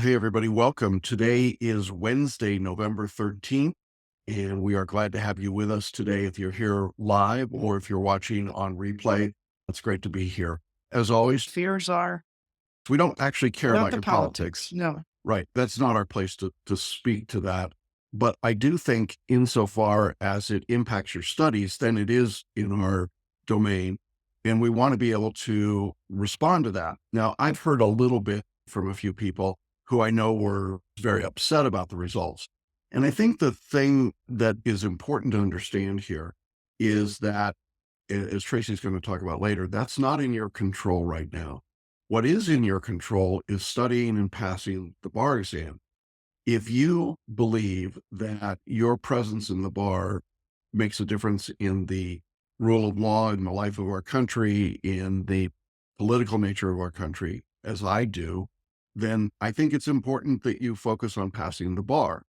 Hey, everybody, welcome. Today is Wednesday, November 13th, and we are glad to have you with us today. If you're here live or if you're watching on replay, it's great to be here. As always, Fears are we don't actually care about about the your politics. politics, No. right? That's not our place to speak to that. But I do think, insofar as it impacts your studies, then it is in our domain, and we want to be able to respond to that. Now, I've heard a little bit from a few people who I know were very upset about the results. And I think the thing that is important to understand here is that, as Tracy's going to talk about later, that's not in your control right now. What is in your control is studying and passing the bar exam. If you believe that your presence in the bar makes a difference in the rule of law, in the life of our country, in the political nature of our country, as I do, then I think it's important that you focus on passing the bar.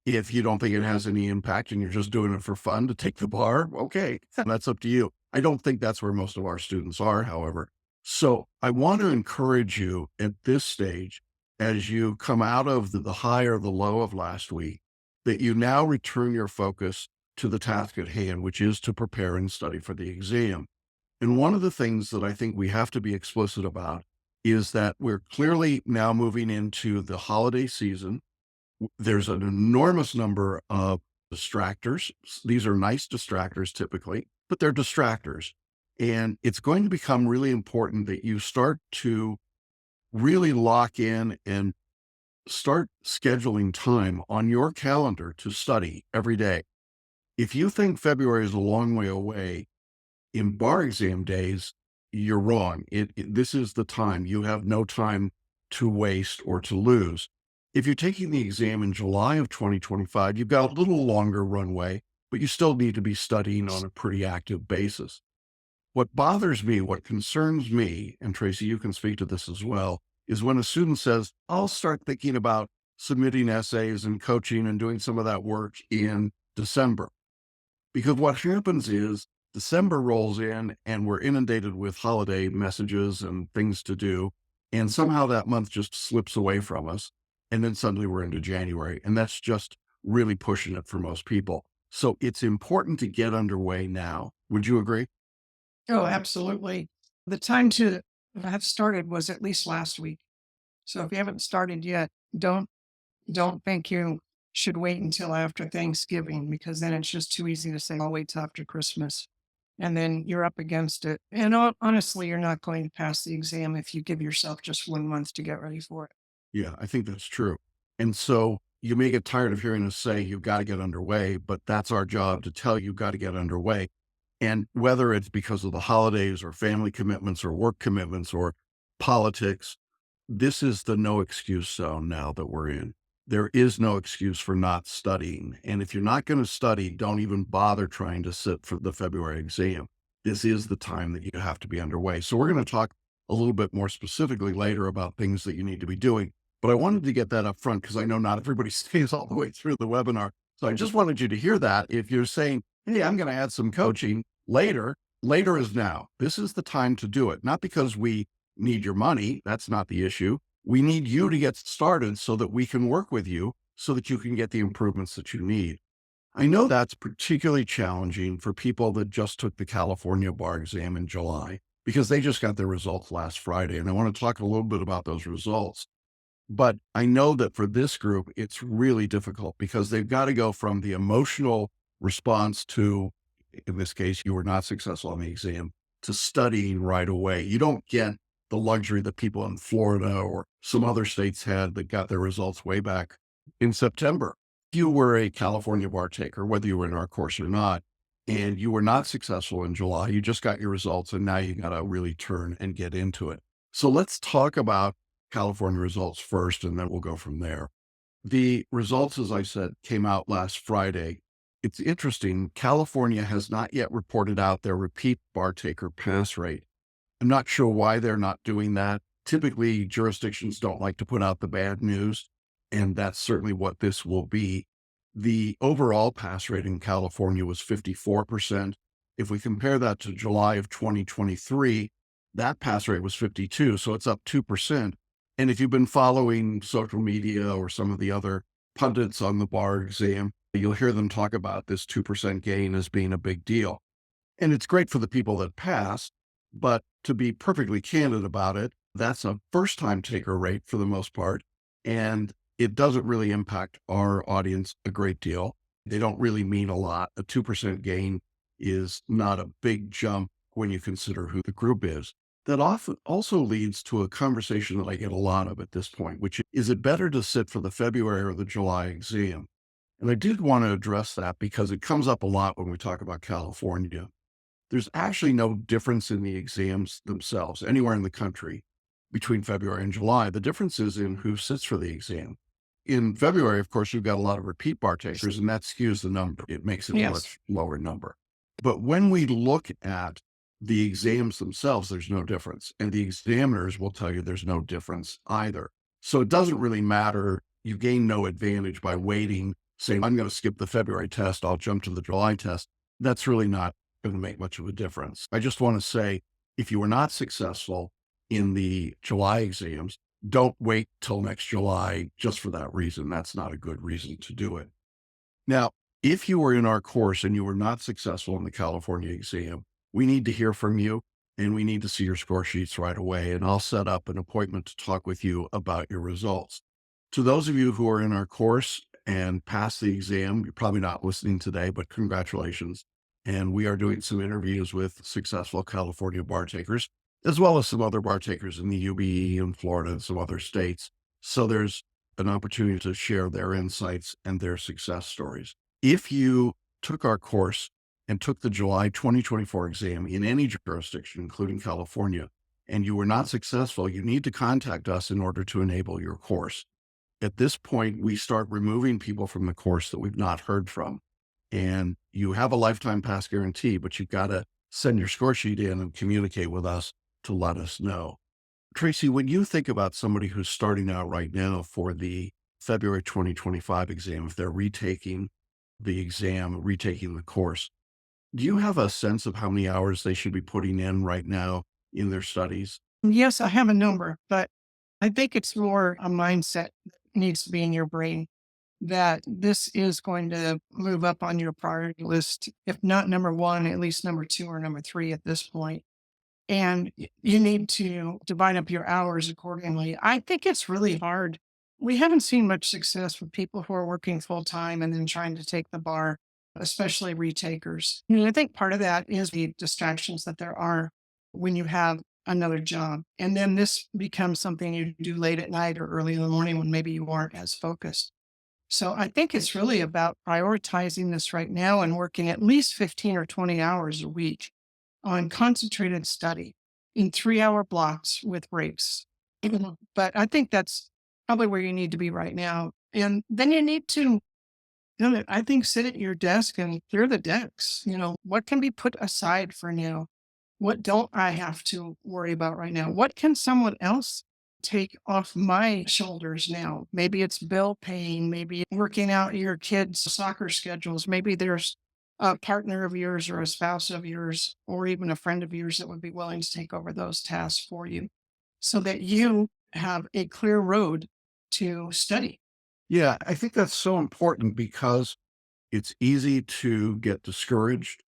If you don't think it has any impact and you're just doing it for fun to take the bar, okay, that's up to you. I don't think that's where most of our students are, however. So I want to encourage you at this stage, as you come out of the high or the low of last week, that you now return your focus to the task at hand, which is to prepare and study for the exam. And one of the things that I think we have to be explicit about is that we're clearly now moving into the holiday season. There's an enormous number of distractors. These are nice distractors typically, but they're distractors. And it's going to become really important that you start to really lock in and start scheduling time on your calendar to study every day. If you think February is a long way away, in bar exam days, you're wrong. This is the time. You have no time to waste or to lose. If you're taking the exam in July of 2025, you've got a little longer runway, but you still need to be studying on a pretty active basis. What bothers me, what concerns me, and Tracy, you can speak to this as well, is when a student says, I'll start thinking about submitting essays and coaching and doing some of that work in December. Because what happens is December rolls in and we're inundated with holiday messages and things to do. And somehow that month just slips away from us. And then suddenly we're into January. And that's just really pushing it for most people. So it's important to get underway now. Would you agree? Oh, absolutely. The time to have started was at least last week. So if you haven't started yet, don't think you should wait until after Thanksgiving because then it's just too easy to say, I'll wait till after Christmas. And then you're up against it. And honestly, you're not going to pass the exam if you give yourself just 1 month to get ready for it. Yeah, I think that's true. And so you may get tired of hearing us say you've got to get underway, but that's our job to tell you you've got to get underway. And whether it's because of the holidays or family commitments or work commitments or politics, this is the no excuse zone now that we're in. There is no excuse for not studying. And if you're not going to study, don't even bother trying to sit for the February exam. This is the time that you have to be underway. So we're going to talk a little bit more specifically later about things that you need to be doing. But I wanted to get that up front because I know not everybody stays all the way through the webinar. So I just wanted you to hear that. If you're saying, hey, I'm going to add some coaching later, later is now. This is the time to do it. Not because we need your money. That's not the issue. We need you to get started so that we can work with you so that you can get the improvements that you need. I know that's particularly challenging for people that just took the California bar exam in July because they just got their results last Friday. And I want to talk a little bit about those results. But I know that for this group, it's really difficult because they've got to go from the emotional response to, in this case, you were not successful on the exam, to studying right away. You don't get the luxury that people in Florida or some other states had that got their results way back in September. If you were a California bar taker, whether you were in our course or not, and you were not successful in July, you just got your results and now you got to really turn and get into it. So let's talk about California results first, and then we'll go from there. The results, as I said, came out last Friday. It's interesting. California has not yet reported out their repeat bar taker pass rate. I'm not sure why they're not doing that. Typically, jurisdictions don't like to put out the bad news, and that's certainly what this will be. The overall pass rate in California was 54%. If we compare that to July of 2023, that pass rate was 52, so it's up 2%. And if you've been following social media or some of the other pundits on the bar exam, you'll hear them talk about this 2% gain as being a big deal. And it's great for the people that pass, but to be perfectly candid about it, that's a first time taker rate for the most part. And it doesn't really impact our audience a great deal. They don't really mean a lot. A 2% gain is not a big jump when you consider who the group is. That often also leads to a conversation that I get a lot of at this point, which is it better to sit for the February or the July exam? And I did want to address that because it comes up a lot when we talk about California. There's actually no difference in the exams themselves anywhere in the country between February and July. The difference is in who sits for the exam. In February, of course, you've got a lot of repeat bar takers, and that skews the number. It makes it a Yes. much lower number. But when we look at the exams themselves, there's no difference. And the examiners will tell you there's no difference either. So it doesn't really matter. You gain no advantage by waiting, saying, I'm going to skip the February test, I'll jump to the July test. That's really not going to make much of a difference. I just want to say, if you were not successful in the July exams, don't wait till next July just for that reason. That's not a good reason to do it. Now, if you were in our course and you were not successful in the California exam, we need to hear from you and we need to see your score sheets right away. And I'll set up an appointment to talk with you about your results. To those of you who are in our course and pass the exam, you're probably not listening today, but congratulations. And we are doing some interviews with successful California bar takers, as well as some other bar takers in the UBE in Florida and some other states. So there's an opportunity to share their insights and their success stories. If you took our course and took the July 2024 exam in any jurisdiction, including California, and you were not successful, you need to contact us in order to enable your course. At this point, we start removing people from the course that we've not heard from. And you have a lifetime pass guarantee, but you've got to send your score sheet in and communicate with us to let us know. Tracy, when you think about somebody who's starting out right now for the February 2025 exam, if they're retaking the exam, retaking the course, do you have a sense of how many hours they should be putting in right now in their studies? Yes, I have a number, but I think it's more a mindset that needs to be in your brain that this is going to move up on your priority list, if not number one, at least number two or number three at this point. And you need to divide up your hours accordingly. I think it's really hard. We haven't seen much success with people who are working full time and then trying to take the bar, especially retakers. And I think part of that is the distractions that there are when you have another job. And then this becomes something you do late at night or early in the morning when maybe you aren't as focused. So I think it's really about prioritizing this right now and working at least 15 or 20 hours a week on concentrated study in 3-hour blocks with breaks. But I think that's probably where you need to be right now. And then you need to, I think, sit at your desk and clear the decks. What can be put aside for now? What don't I have to worry about right now? What can someone else take off my shoulders now? Maybe it's bill paying, maybe working out your kids' soccer schedules. Maybe there's a partner of yours or a spouse of yours, or even a friend of yours that would be willing to take over those tasks for you so that you have a clear road to study. Yeah, I think that's so important because it's easy to get discouraged.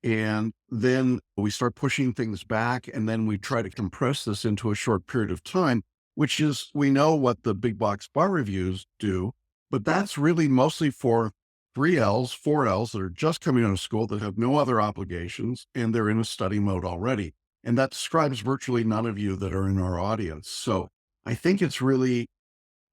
And then we start pushing things back, and then we try to compress this into a short period of time, which is, we know what the big box bar reviews do, but that's really mostly for 3Ls, 4Ls that are just coming out of school that have no other obligations and they're in a study mode already. And that describes virtually none of you that are in our audience. So I think it's really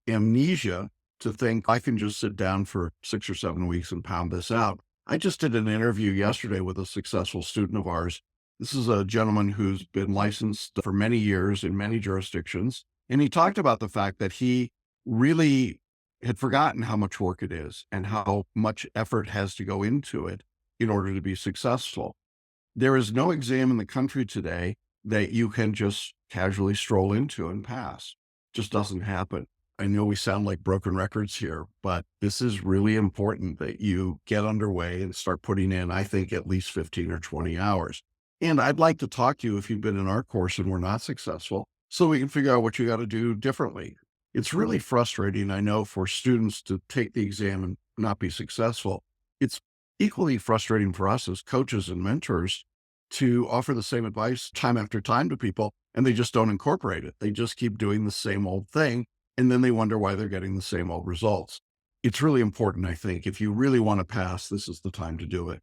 amnesia to think I can just sit down for 6 or 7 weeks and pound this out. I just did an interview yesterday with a successful student of ours. This is a gentleman who's been licensed for many years in many jurisdictions. And he talked about the fact that he really had forgotten how much work it is and how much effort has to go into it in order to be successful. There is no exam in the country today that you can just casually stroll into and pass. Just doesn't happen. I know we sound like broken records here, but this is really important that you get underway and start putting in, I think, at least 15 or 20 hours. And I'd like to talk to you if you've been in our course and we're not successful, so we can figure out what you got to do differently. It's really frustrating, I know, for students to take the exam and not be successful. It's equally frustrating for us as coaches and mentors to offer the same advice time after time to people, and they just don't incorporate it. They just keep doing the same old thing, and then they wonder why they're getting the same old results. It's really important, I think. If you really want to pass, this is the time to do it.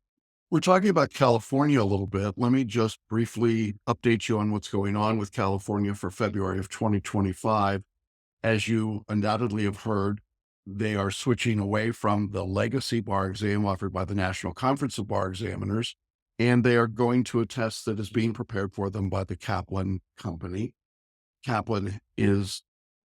We're talking about California a little bit. Let me just briefly update you on what's going on with California for February of 2025. As you undoubtedly have heard, they are switching away from the legacy bar exam offered by the National Conference of Bar Examiners, and they are going to a test that is being prepared for them by the Kaplan company. Kaplan is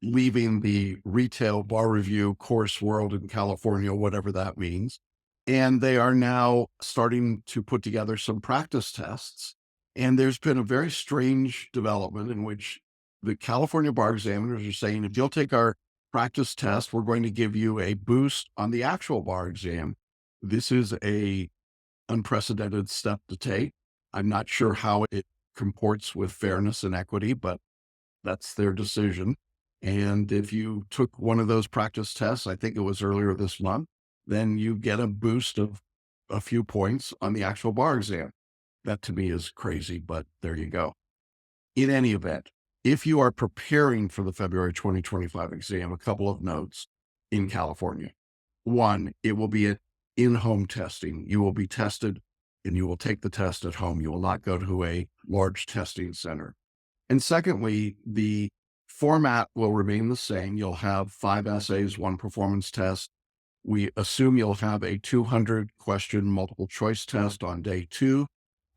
leaving the retail bar review course world in California, whatever that means. And they are now starting to put together some practice tests. And there's been a very strange development in which the California bar examiners are saying, if you'll take our practice test, we're going to give you a boost on the actual bar exam. This is a unprecedented step to take. I'm not sure how it comports with fairness and equity, but that's their decision. And if you took one of those practice tests, I think it was earlier this month, then you get a boost of a few points on the actual bar exam. That to me is crazy, but there you go. In any event, if you are preparing for the February 2025 exam, a couple of notes in California. One, it will be an in-home testing. You will be tested and you will take the test at home. You will not go to a large testing center. And secondly, the format will remain the same. You'll have 5 essays, 1 performance test. We assume you'll have a 200 question multiple choice test on day 2.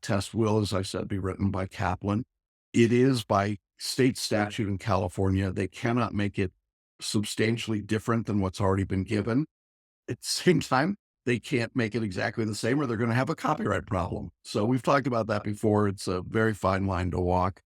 Test will, as I said, be written by Kaplan. It is by state statute in California. They cannot make it substantially different than what's already been given. At the same time, they can't make it exactly the same or they're going to have a copyright problem. So we've talked about that before. It's a very fine line to walk.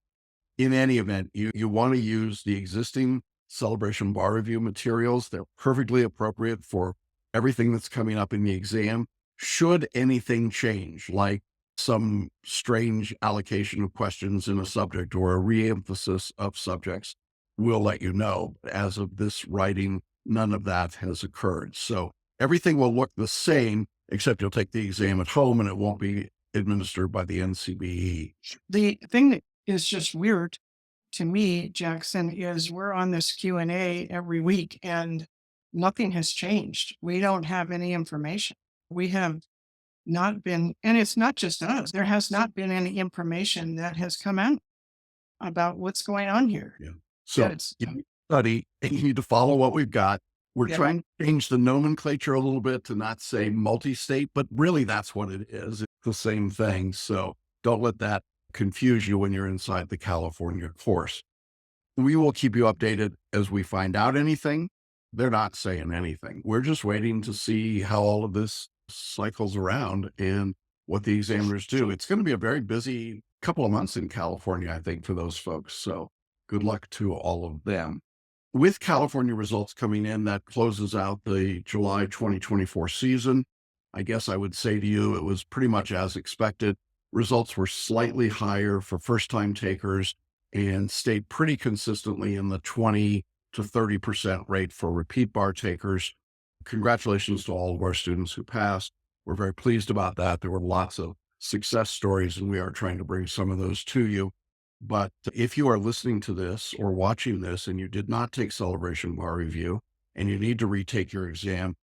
In any event, you want to use the existing Celebration Bar Review materials. They're perfectly appropriate for everything that's coming up in the exam. Should anything change, like some strange allocation of questions in a subject or a reemphasis of subjects, we'll let you know. As of this writing, none of that has occurred. So everything will look the same, except you'll take the exam at home and it won't be administered by the NCBE. The thing that is just weird to me, Jackson, is we're on this Q&A every week and nothing has changed. We don't have any information. We have not been, and it's not just us, there has not been any information that has come out about what's going on here. Yeah. Yeah, So you need to study and you need to follow what we've got. We're yeah. trying to change the nomenclature a little bit to not say multi-state, but really that's what it is. It's the same thing. So don't let that confuse you when you're inside the California course. We will keep you updated as we find out anything. They're not saying anything. We're just waiting to see how all of this cycles around and what the examiners do. It's going to be a very busy couple of months in California, I think, for those folks. So good luck to all of them. With California results coming in, that closes out the July 2024 season. I guess I would say to you, it was pretty much as expected. Results were slightly higher for first-time takers and stayed pretty consistently in the 20 to 30% rate for repeat bar takers. Congratulations to all of our students who passed. We're very pleased about that. There were lots of success stories, and we are trying to bring some of those to you. But if you are listening to this or watching this and you did not take Celebration Bar Review and you need to retake your exam,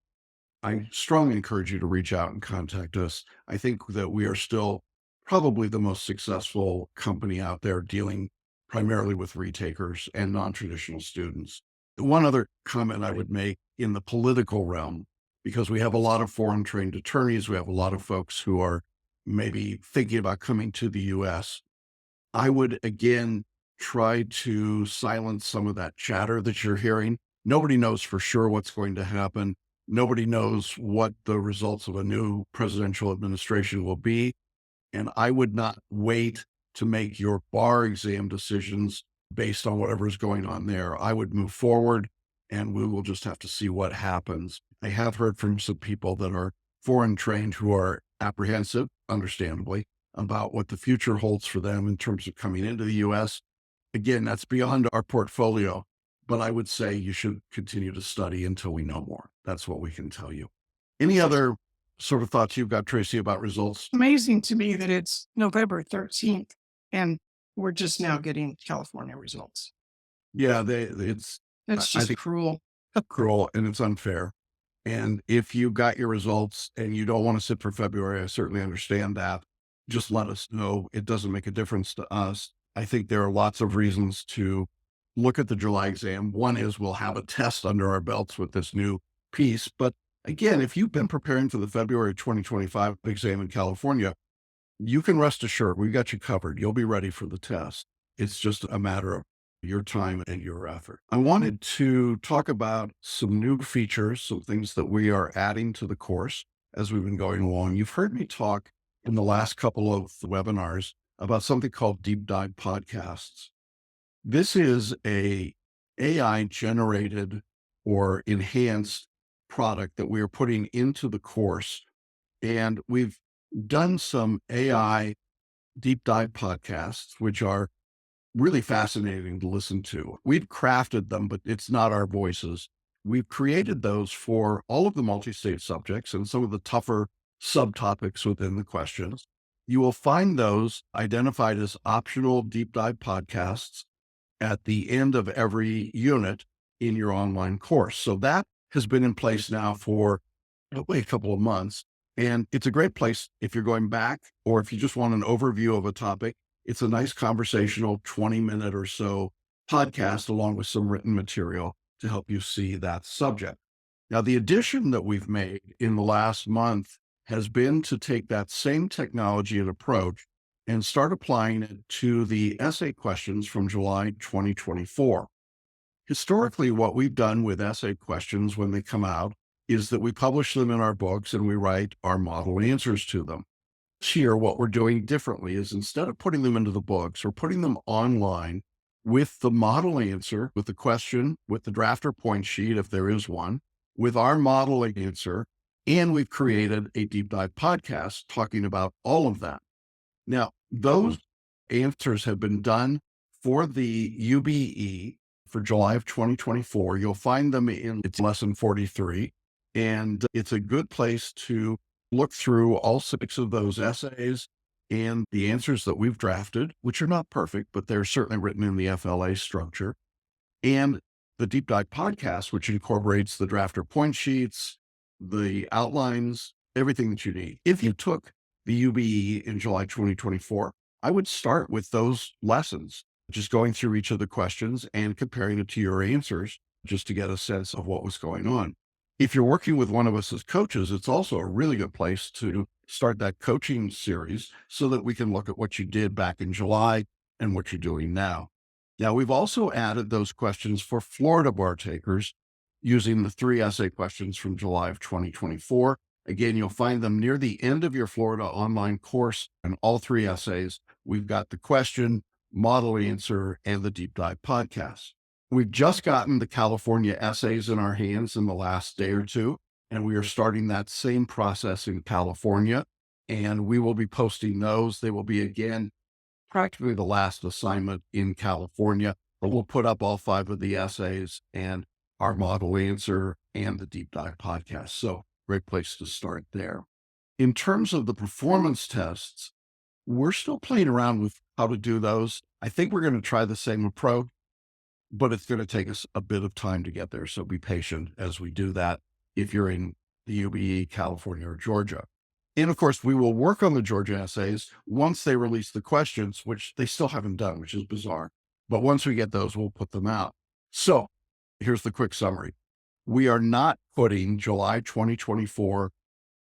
I strongly encourage you to reach out and contact us. I think that we are still probably the most successful company out there dealing primarily with retakers and non-traditional students. One other comment I would make in the political realm, because we have a lot of foreign trained attorneys, we have a lot of folks who are maybe thinking about coming to the US. I would again try to silence some of that chatter that you're hearing. Nobody knows for sure what's going to happen. Nobody knows what the results of a new presidential administration will be. And I would not wait to make your bar exam decisions based on whatever is going on there. I would move forward and we will just have to see what happens. I have heard from some people that are foreign trained who are apprehensive, understandably, about what the future holds for them in terms of coming into the US. Again, that's beyond our portfolio, but I would say you should continue to study until we know more. That's what we can tell you. Any other sort of thoughts you've got, Tracy, about results? Amazing to me that it's November 13th and we're just now getting California results. Yeah, it's, That's I just think, cruel. cruel and it's unfair. And if you got your results and you don't want to sit for February, I certainly understand that. Just let us know. It doesn't make a difference to us. I think there are lots of reasons to look at the July exam. One is we'll have a test under our belts with this new piece. But again, if you've been preparing for the February 2025 exam in California, you can rest assured we got you covered. You'll be ready for the test. It's just a matter of your time and your effort. I wanted to talk about some new features, some things that we are adding to the course as we've been going along. You've heard me talk in the last couple of webinars about something called deep dive podcasts. This is a AI generated or enhanced product that we are putting into the course. And we've done some AI deep dive podcasts, which are really fascinating to listen to. We've crafted them, but it's not our voices. We've created those for all of the multi-state subjects and some of the tougher subtopics within the questions. You will find those identified as optional deep dive podcasts at the end of every unit in your online course. So that has been in place now for a couple of months. And it's a great place if you're going back or if you just want an overview of a topic. It's a nice conversational 20-minute or so podcast along with some written material to help you see that subject. Now, the addition that we've made in the last month has been to take that same technology and approach and start applying it to the essay questions from July 2024. Historically, what we've done with essay questions when they come out is that we publish them in our books and we write our model answers to them. This year, what we're doing differently is instead of putting them into the books, we're putting them online with the model answer, with the question, with the drafter point sheet, if there is one, with our model answer, and we've created a deep dive podcast talking about all of that. Now, those answers have been done for the UBE for July of 2024. You'll find them in its lesson 43, and it's a good place to look through all 6 of those essays and the answers that we've drafted, which are not perfect, but they're certainly written in the FLA structure, and the deep dive podcast, which incorporates the drafter point sheets, the outlines, everything that you need. If you took the UBE in July 2024, I would start with those lessons, just going through each of the questions and comparing it to your answers just to get a sense of what was going on. If you're working with one of us as coaches, it's also a really good place to start that coaching series so that we can look at what you did back in July and what you're doing now. Now, we've also added those questions for Florida bar takers using the 3 essay questions from July of 2024. Again, you'll find them near the end of your Florida online course, and all 3 essays. We've got the question, model answer, and the deep dive podcast. We've just gotten the California essays in our hands in the last day or two, and we are starting that same process in California, and we will be posting those. They will be, again, practically the last assignment in California, but we'll put up all 5 of the essays and our model answer and the deep dive podcast. So great place to start there. In terms of the performance tests, we're still playing around with how to do those. I think we're going to try the same approach, but it's going to take us a bit of time to get there. So be patient as we do that if you're in the UBE, California, or Georgia. And of course, we will work on the Georgia essays once they release the questions, which they still haven't done, which is bizarre. But once we get those, we'll put them out. So here's the quick summary. We are not putting July 2024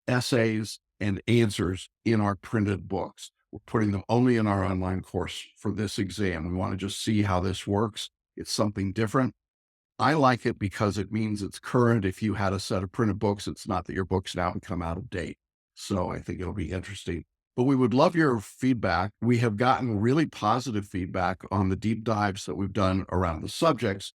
essays and answers in our printed books. We're putting them only in our online course for this exam. We want to just see how this works. It's something different. I like it because it means it's current. If you had a set of printed books, it's not that your books now become out of date. So I think it'll be interesting. But we would love your feedback. We have gotten really positive feedback on the deep dives that we've done around the subjects,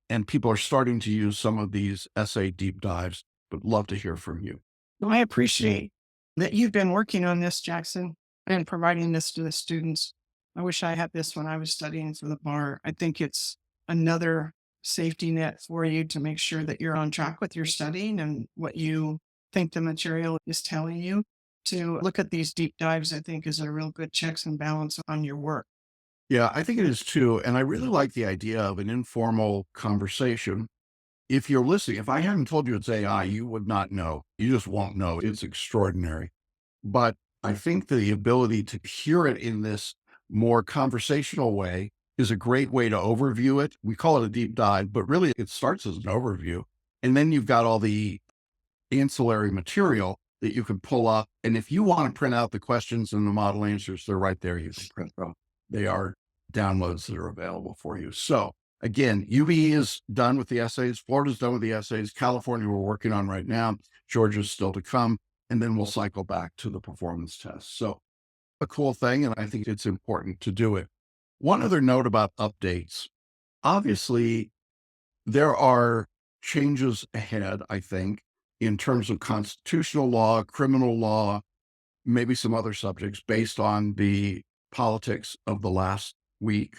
and people are starting to use some of these essay deep dives, but love to hear from you. Well, I appreciate that you've been working on this, Jackson, and providing this to the students. I wish I had this when I was studying for the bar. I think it's another safety net for you to make sure that you're on track with your studying and what you think the material is telling you. To look at these deep dives, I think is a real good checks and balance on your work. Yeah, I think it is too. And I really like the idea of an informal conversation. If you're listening, if I hadn't told you it's AI, you would not know. You just won't know. It's extraordinary. But I think the ability to hear it in this more conversational way is a great way to overview it. We call it a deep dive, but really it starts as an overview. And then you've got all the ancillary material that you can pull up. And if you want to print out the questions and the model answers, they're right there. You can print them. They are downloads that are available for you. So again, UVE is done with the essays. Florida's done with the essays. California, we're working on right now. Georgia's still to come. And then we'll cycle back to the performance test. So a cool thing. And I think it's important to do it. One other note about updates. Obviously, there are changes ahead, I think, in terms of constitutional law, criminal law, maybe some other subjects based on the politics of the last week.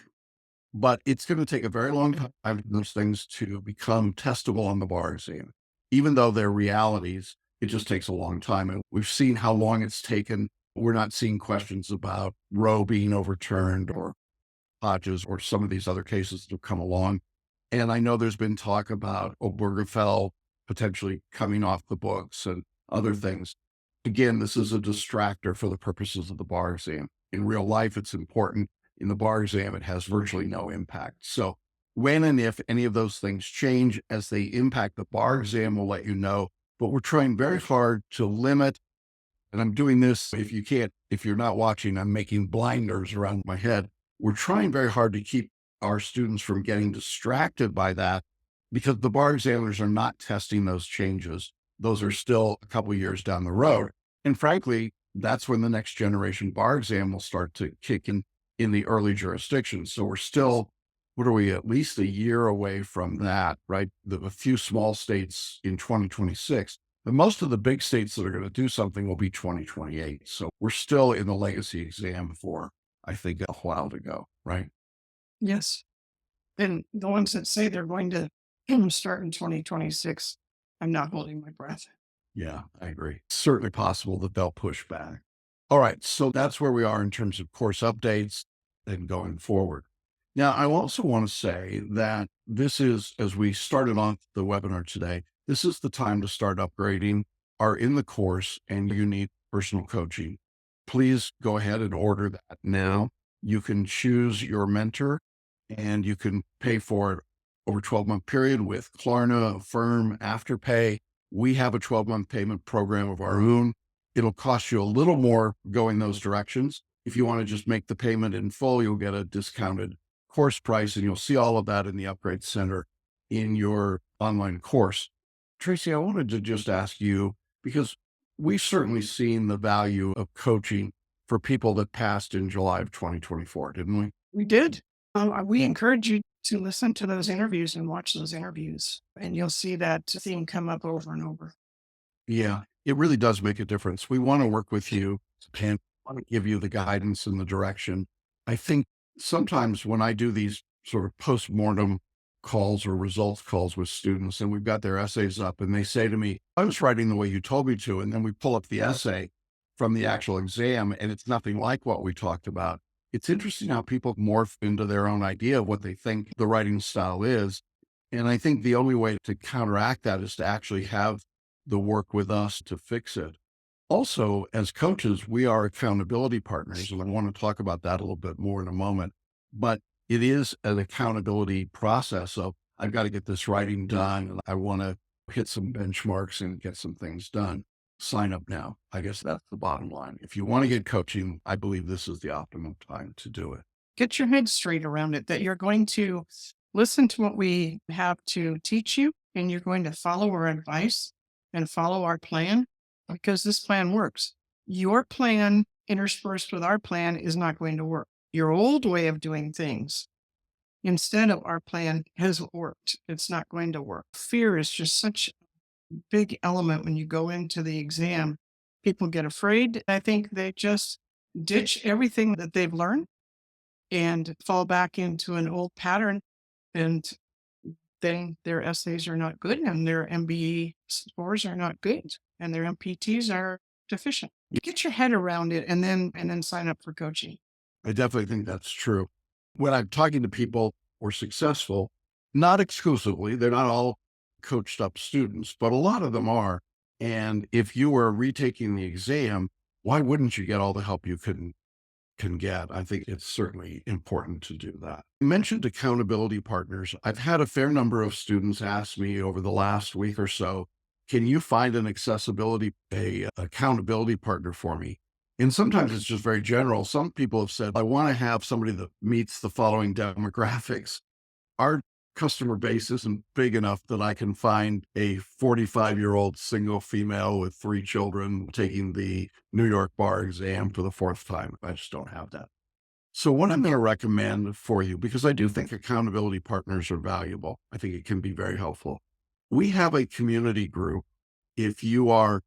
But it's going to take a very long time for those things to become testable on the bar exam. Even though they're realities, it just takes a long time. And we've seen how long it's taken. We're not seeing questions about Roe being overturned or Hodges or some of these other cases that have come along. And I know there's been talk about Obergefell potentially coming off the books and other things. Again, this is a distractor for the purposes of the bar exam. In real life, it's important. In the bar exam, it has virtually no impact. So when and if any of those things change as they impact the bar exam, we'll let you know. But we're trying very hard to limit, and I'm doing this, if you're not watching, I'm making blinders around my head. We're trying very hard to keep our students from getting distracted by that because the bar examiners are not testing those changes. Those are still a couple of years down the road. And frankly, that's when the next generation bar exam will start to kick in the early jurisdictions. So we're still, what are we, at least a year away from that, right? A few small states in 2026. But most of the big states that are going to do something will be 2028. So we're still in the legacy exam for, I think, a while to go, right? Yes. And the ones that say they're going to start in 2026, I'm not holding my breath. Yeah, I agree. Certainly possible that they'll push back. All right. So that's where we are in terms of course updates and going forward. Now, I also want to say that this is, as we started on the webinar today, this is the time to start upgrading, are in the course, and you need personal coaching. Please go ahead and order that now. You can choose your mentor and you can pay for it over a 12-month period with Klarna, Affirm, Afterpay. We have a 12-month payment program of our own. It'll cost you a little more going those directions. If you want to just make the payment in full, you'll get a discounted course price, and you'll see all of that in the Upgrade Center in your online course. Tracy, I wanted to just ask you, because we've certainly seen the value of coaching for people that passed in July of 2024, didn't we? We did. We encourage you to listen to those interviews and watch those interviews, and you'll see that theme come up over and over. Yeah, it really does make a difference. We want to work with you and want to give you the guidance and the direction. I think sometimes when I do these sort of post-mortem calls or results calls with students and we've got their essays up and they say to me, I was writing the way you told me to. And then we pull up the essay from the actual exam and it's nothing like what we talked about. It's interesting how people morph into their own idea of what they think the writing style is. And I think the only way to counteract that is to actually have the work with us to fix it. Also, as coaches, we are accountability partners, and I want to talk about that a little bit more in a moment. But it is an accountability process of I've got to get this writing done, and I want to hit some benchmarks and get some things done. Sign up now. I guess that's the bottom line. If you want to get coaching, I believe this is the optimum time to do it. Get your head straight around it, that you're going to listen to what we have to teach you, and you're going to follow our advice and follow our plan because this plan works. Your plan interspersed with our plan is not going to work. Your old way of doing things instead of our plan hasn't worked. It's not going to work. Fear is just such a big element when you go into the exam. People get afraid. I think they just ditch everything that they've learned and fall back into an old pattern. And then their essays are not good and their MBE scores are not good and their MPTs are deficient. Get your head around it and then sign up for coaching. I definitely think that's true. When I'm talking to people who are successful, not exclusively, they're not all coached up students, but a lot of them are. And if you were retaking the exam, why wouldn't you get all the help you can get? I think it's certainly important to do that. You mentioned accountability partners. I've had a fair number of students ask me over the last week or so, can you find an accountability partner for me? And sometimes it's just very general. Some people have said, I want to have somebody that meets the following demographics. Our customer base isn't big enough that I can find a 45-year-old single female with 3 children taking the New York bar exam for the fourth time. I just don't have that. So what I'm going to recommend for you, because I do think accountability partners are valuable. I think it can be very helpful. We have a community group. If you are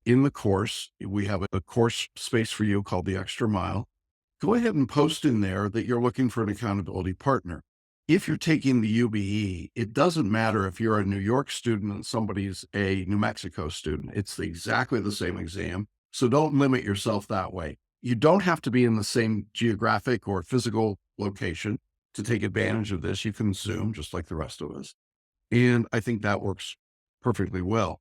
in the course, we have a course space for you called the Extra Mile. Go ahead and post in there that you're looking for an accountability partner. If you're taking the UBE, it doesn't matter if you're a New York student and somebody's a New Mexico student. It's exactly the same exam. So don't limit yourself that way. You don't have to be in the same geographic or physical location to take advantage of this. You can Zoom just like the rest of us. And I think that works perfectly well.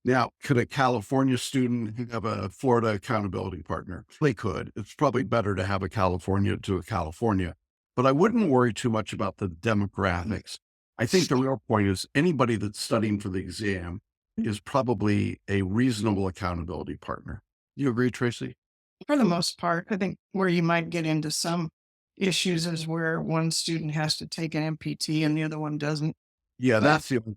Now, could a California student have a Florida accountability partner? They could. It's probably better to have a California to a California, but I wouldn't worry too much about the demographics. I think the real point is anybody that's studying for the exam is probably a reasonable accountability partner. You agree, Tracy? For the most part, I think where you might get into some issues is where one student has to take an MPT and the other one doesn't. Yeah, But that's the only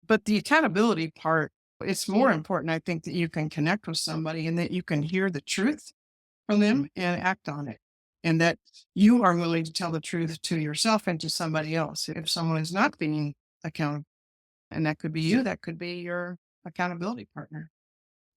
but the accountability part, it's more important, I think, that you can connect with somebody and that you can hear the truth from them and act on it. And that you are willing to tell the truth to yourself and to somebody else. If someone is not being accountable, and that could be you, that could be your accountability partner.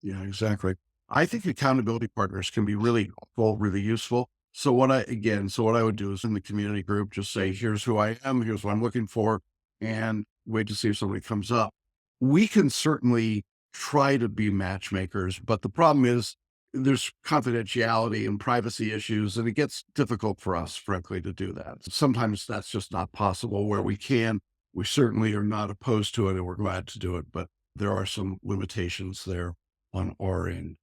Yeah, exactly. I think accountability partners can be really helpful, really useful. So what I would do is in the community group, just say, here's who I am, here's what I'm looking for, and wait to see if somebody comes up. We can certainly try to be matchmakers, but the problem is there's confidentiality and privacy issues, and it gets difficult for us, frankly, to do that. Sometimes that's just not possible. Where we can, we certainly are not opposed to it, and we're glad to do it, but there are some limitations there on our end.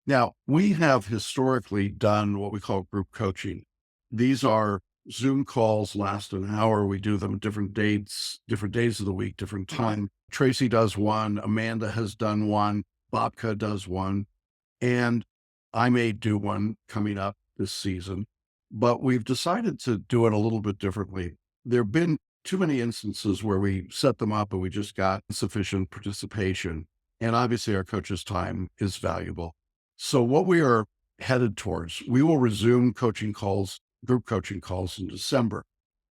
Now, we have historically done what we call group coaching. These are Zoom calls, last an hour. We do them different dates, different days of the week, different time. Tracy does one, Amanda has done one, Bobka does one, and I may do one coming up this season. But we've decided to do it a little bit differently. There have been too many instances where we set them up and we just got insufficient participation. And obviously, our coach's time is valuable. So, what we are headed towards, we will resume coaching calls, group coaching calls in December,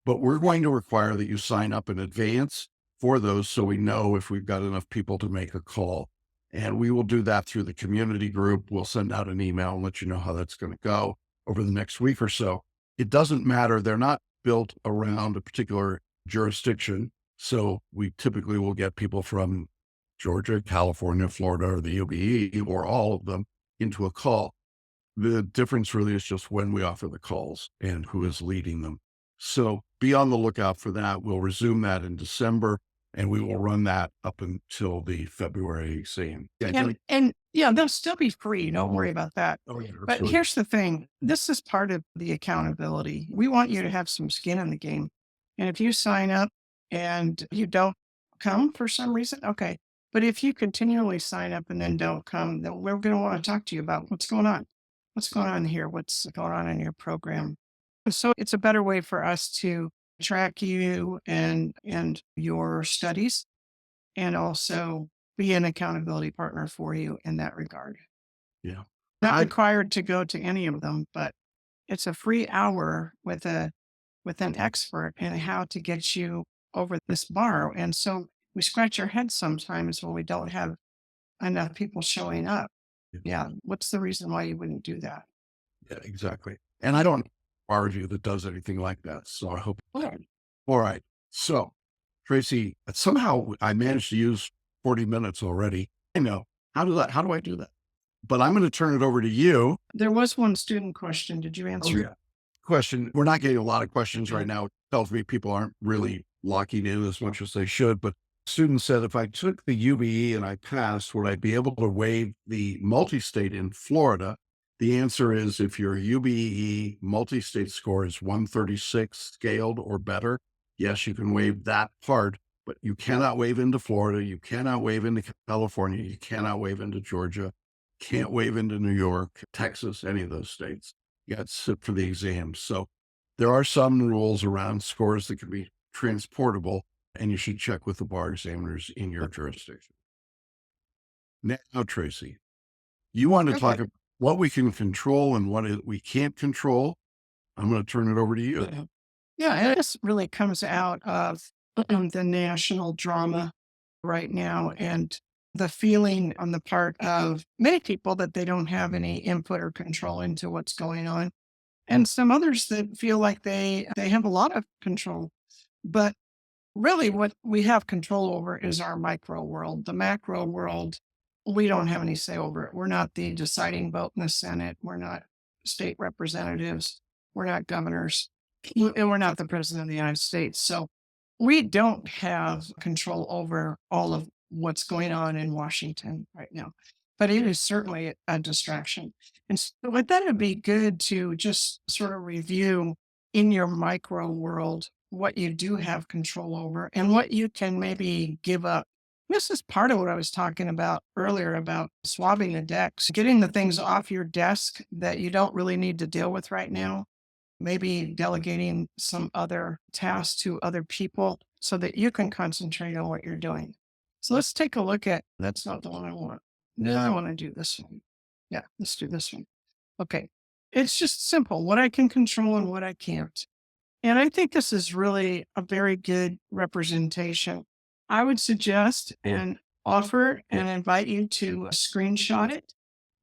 but we're going to require that you sign up in advance for those so we know if we've got enough people to make a call. And we will do that through the community group. We'll send out an email and let you know how that's going to go over the next week or so. It doesn't matter. They're not built around a particular jurisdiction. So we typically will get people from Georgia, California, Florida, or the UBE, or all of them into a call. The difference really is just when we offer the calls and who is leading them. So be on the lookout for that. We'll resume that in December and we will run that up until the February exam. Yeah, And yeah, they'll still be free. Don't worry about that. oh, yeah, But absolutely. here's the thing. This is part of the accountability. We want you to have some skin in the game. And if you sign up and you don't come for some reason, okay. But if you continually sign up and then don't come, then we're going to want to talk to you about what's going on. What's going on here? What's going on in your program? So it's a better way for us to track you and your studies and also be an accountability partner for you in that regard. Yeah. Not I, required to go to any of them, but it's a free hour with an expert in how to get you over this bar. And so we scratch our heads sometimes when we don't have enough people showing up. yeah, Yeah. What's the reason why you wouldn't do that? yeah, exactly. And I don't bar review that does anything like that. So I hope. Okay. All right. So, Tracy, somehow I managed to use 40 minutes already. I know. How do I do that? But I'm going to turn it over to you. There was one student question. Did you Oh, answer it? yeah. Question. We're not getting a lot of questions Yeah. right now. It tells me people aren't really locking in as much as they should. But student said, if I took the UBE and I passed, would I be able to waive the multi-state in Florida? The answer is if your UBE multi-state score is 136 scaled or better, yes, you can waive that part, but you cannot waive into Florida. You cannot waive into California. You cannot waive into Georgia. Can't waive into New York, Texas, any of those states. You got to sit for the exams. So there are some rules around scores that can be transportable, and you should check with the bar examiners in your jurisdiction. Now, Tracy, you want to talk Okay. about what we can control and we can't control. I'm going to turn it over to you. Yeah. Yeah, and this really comes out of the national drama right now and the feeling on the part of many people that they don't have any input or control into what's going on. And some others that feel like they have a lot of control. But really what we have control over is our micro world. The macro world, we don't have any say over it. We're not the deciding vote in the Senate. We're not state representatives. We're not governors. And we're not the president of the United States. So we don't have control over all of what's going on in Washington right now. But it is certainly a distraction. And so I thought it'd be good to just sort of review in your micro world what you do have control over and what you can maybe give up. This is part of what I was talking about earlier about swabbing the decks, getting the things off your desk that you don't really need to deal with right now, maybe delegating some other tasks to other people so that you can concentrate on what you're doing. So let's take a look at that's not the one I want. No, I want to do this one. Yeah, let's do this one. Okay. It's just simple what I can control and what I can't. And I think this is really a very good representation. I would suggest and offer and invite you to screenshot it.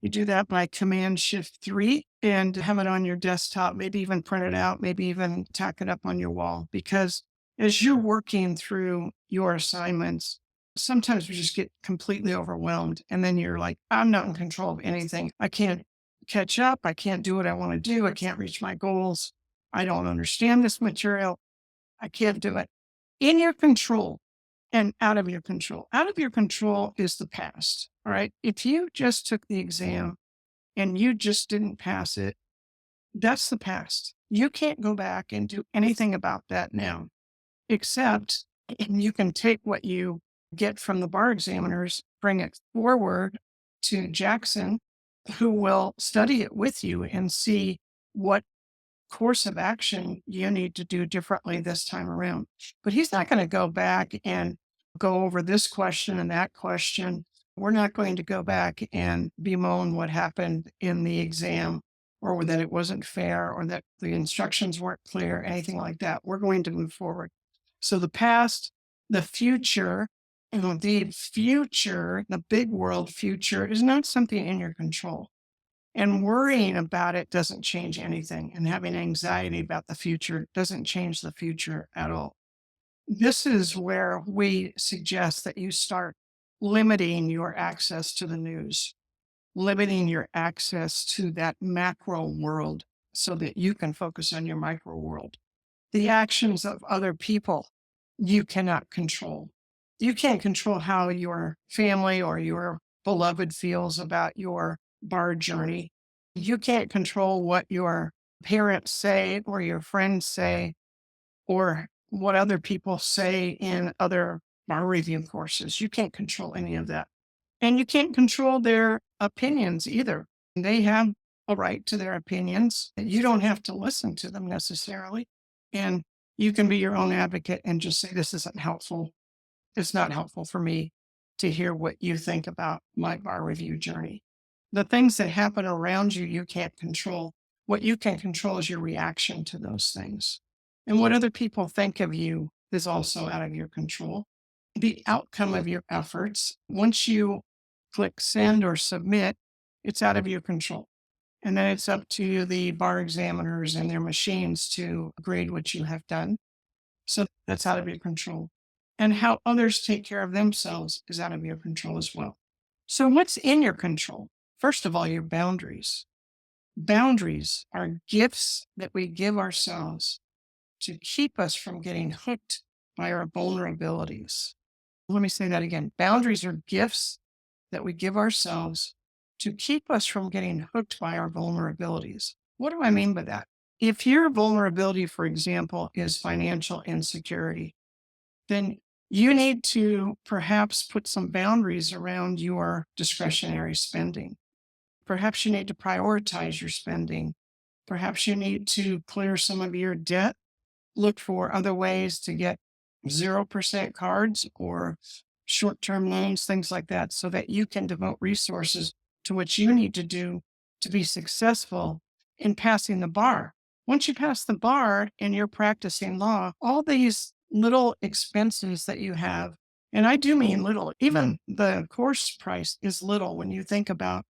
You do that by Command Shift 3 and have it on your desktop, maybe even print it out, maybe even tack it up on your wall. Because as you're working through your assignments, sometimes we just get completely overwhelmed. And then you're like, I'm not in control of anything. I can't catch up. I can't do what I want to do. I can't reach my goals. I don't understand this material. I can't do it. In your control and out of your control. Out of your control is the past. All right. If you just took the exam and you just didn't pass it, that's the past. You can't go back and do anything about that now, except you can take what you get from the bar examiners, bring it forward to Jackson, who will study it with you and see what course of action you need to do differently this time around. But he's not going to go back and go over this question and that question. We're not going to go back and bemoan what happened in the exam or that it wasn't fair or that the instructions weren't clear, anything like that. We're going to move forward. So the past, the future, and the future, the big world future is not something in your control. And worrying about it doesn't change anything. And having anxiety about the future doesn't change the future at all. This is where we suggest that you start limiting your access to the news, limiting your access to that macro world so that you can focus on your micro world. The actions of other people you cannot control. You can't control how your family or your beloved feels about your bar journey. You can't control what your parents say or your friends say or what other people say in other bar review courses. You can't control any of that. And you can't control their opinions either. They have a right to their opinions. You don't have to listen to them necessarily. And you can be your own advocate and just say, this isn't helpful. It's not helpful for me to hear what you think about my bar review journey. The things that happen around you, you can't control. What you can control is your reaction to those things. And what other people think of you is also out of your control. The outcome of your efforts, once you click send or submit, it's out of your control. And then it's up to the bar examiners and their machines to grade what you have done. So that's out of your control. And how others take care of themselves is out of your control as well. So, what's in your control? First of all, your boundaries. Boundaries are gifts that we give ourselves to keep us from getting hooked by our vulnerabilities. Let me say that again. Boundaries are gifts that we give ourselves to keep us from getting hooked by our vulnerabilities. What do I mean by that? If your vulnerability, for example, is financial insecurity, then you need to perhaps put some boundaries around your discretionary spending. Perhaps you need to prioritize your spending. Perhaps you need to clear some of your debt, look for other ways to get 0% cards or short term loans, things like that, so that you can devote resources to what you need to do to be successful in passing the bar. Once you pass the bar and you're practicing law, all these little expenses that you have, and I do mean little, even the course price is little when you think about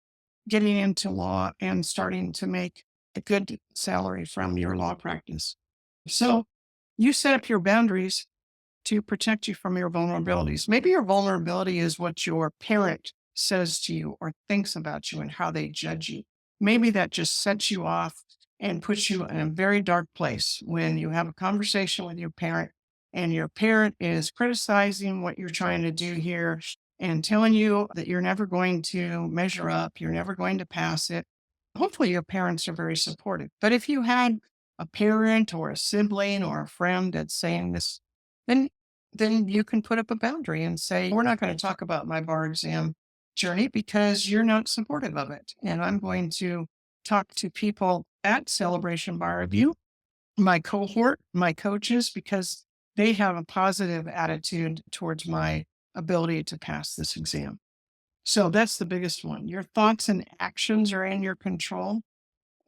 getting into law and starting to make a good salary from your law practice. So you set up your boundaries to protect you from your vulnerabilities. Maybe your vulnerability is what your parent says to you or thinks about you and how they judge you. Maybe that just sets you off and puts you in a very dark place when you have a conversation with your parent and your parent is criticizing what you're trying to do here and telling you that you're never going to measure up, you're never going to pass it. Hopefully, your parents are very supportive. But if you had a parent or a sibling or a friend that's saying this, then then you can put up a boundary and say, we're not going to talk about my bar exam journey because you're not supportive of it. And I'm going to talk to people at Celebration Bar Review, my cohort, my coaches, because they have a positive attitude towards my ability to pass this exam. So that's the biggest one. Your thoughts and actions are in your control.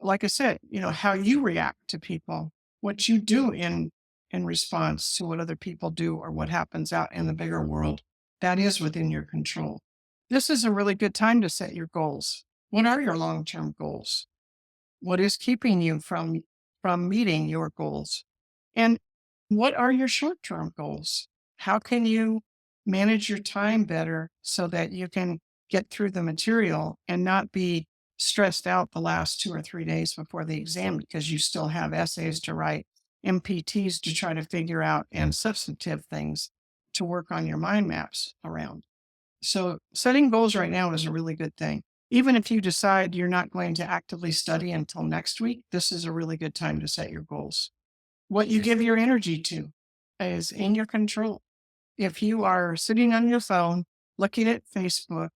Like I said, how you react to people, what you do in response to what other people do or what happens out in the bigger world, that is within your control. This is a really good time to set your goals. What are your long-term goals? What is keeping you from meeting your goals? And what are your short-term goals? How can you manage your time better so that you can get through the material and not be stressed out the last 2 or 3 days before the exam because you still have essays to write, MPTs to try to figure out, and substantive things to work on your mind maps around. So setting goals right now is a really good thing. Even if you decide you're not going to actively study until next week, this is a really good time to set your goals. What you give your energy to is in your control. If you are sitting on your phone, looking at Facebook,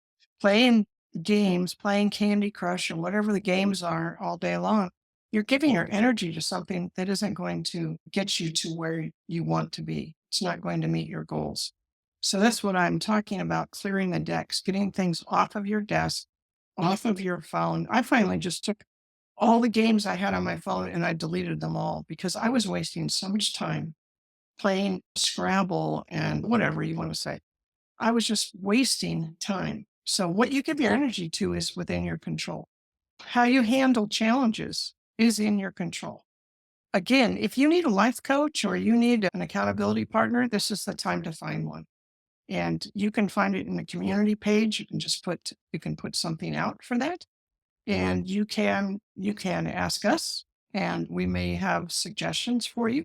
playing games, playing Candy Crush or whatever the games are all day long, you're giving your energy to something that isn't going to get you to where you want to be. It's not going to meet your goals. So that's what I'm talking about, clearing the decks, getting things off of your desk, off of your phone. I finally just took all the games I had on my phone and I deleted them all because I was wasting so much time playing Scrabble and whatever you want to say. I was just wasting time. So, what you give your energy to is within your control. How you handle challenges is in your control. Again, if you need a life coach or you need an accountability partner, this is the time to find one. And you can find it in the community page. You can put something out for that. And you can ask us and we may have suggestions for you,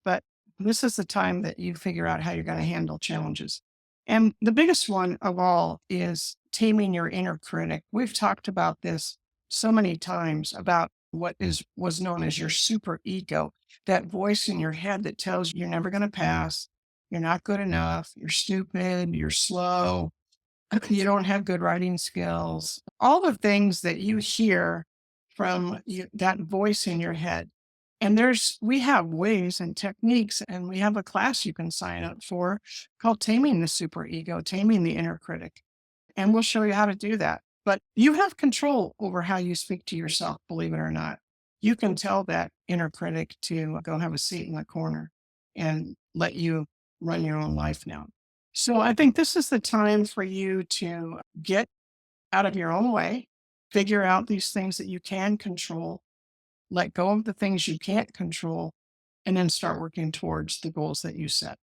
but this is the time that you figure out how you're going to handle challenges. And the biggest one of all is taming your inner critic. We've talked about this so many times about what was known as your super ego, that voice in your head that tells you you're never going to pass, you're not good enough, you're stupid, you're slow, you don't have good writing skills, all the things that you hear from that voice in your head. And we have ways and techniques, and we have a class you can sign up for called Taming the Super Ego, Taming the Inner Critic. And we'll show you how to do that. But you have control over how you speak to yourself, believe it or not. You can tell that inner critic to go have a seat in the corner and let you run your own life now. So I think this is the time for you to get out of your own way Figure out these things that you can control, let go of the things you can't control, and then start working towards the goals that you set.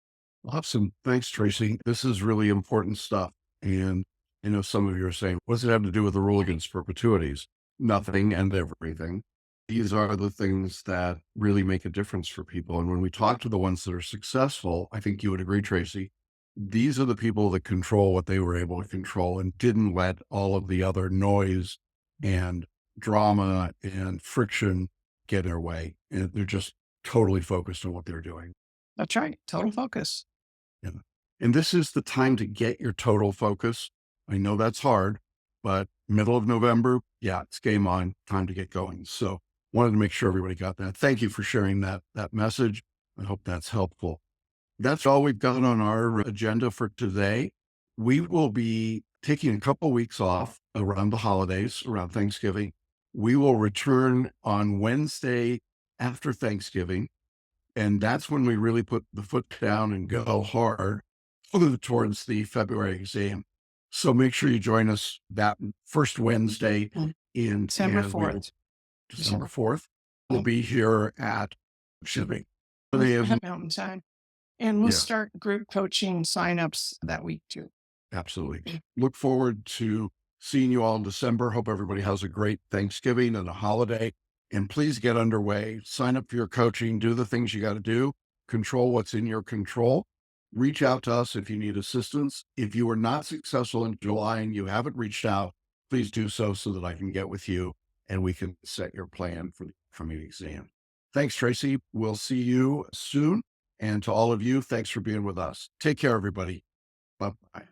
Awesome. Thanks, Tracy. This is really important stuff. And I know some of you are saying, what does it have to do with the rule against perpetuities? Nothing and everything. These are the things that really make a difference for people. And when we talk to the ones that are successful, I think you would agree, Tracy, these are the people that control what they were able to control and didn't let all of the other noise and drama and friction get in their way. And they're just totally focused on what they're doing. That's right. Total focus. Yeah. And this is the time to get your total focus. I know that's hard, but middle of November, yeah, it's game on, time to get going. So wanted to make sure everybody got that. Thank you for sharing that message. I hope that's helpful. That's all we've got on our agenda for today. We will be taking a couple weeks off around the holidays, around Thanksgiving. We will return on Wednesday after Thanksgiving. And that's when we really put the foot down and go hard towards the February exam. So make sure you join us that first Wednesday in December and we will- 4th. December 4th. We'll be here at, excuse me, they have, Mountain Time. And we'll yeah, start group coaching signups that week too. absolutely. Look forward to seeing you all in December. Hope everybody has a great Thanksgiving and a holiday. And please get underway. Sign up for your coaching. Do the things you got to do. Control what's in your control. Reach out to us if you need assistance. If you were not successful in July and you haven't reached out, please do so that I can get with you and we can set your plan for the coming exam. Thanks, Tracy. We'll see you soon. And to all of you, thanks for being with us. Take care, everybody. Bye bye.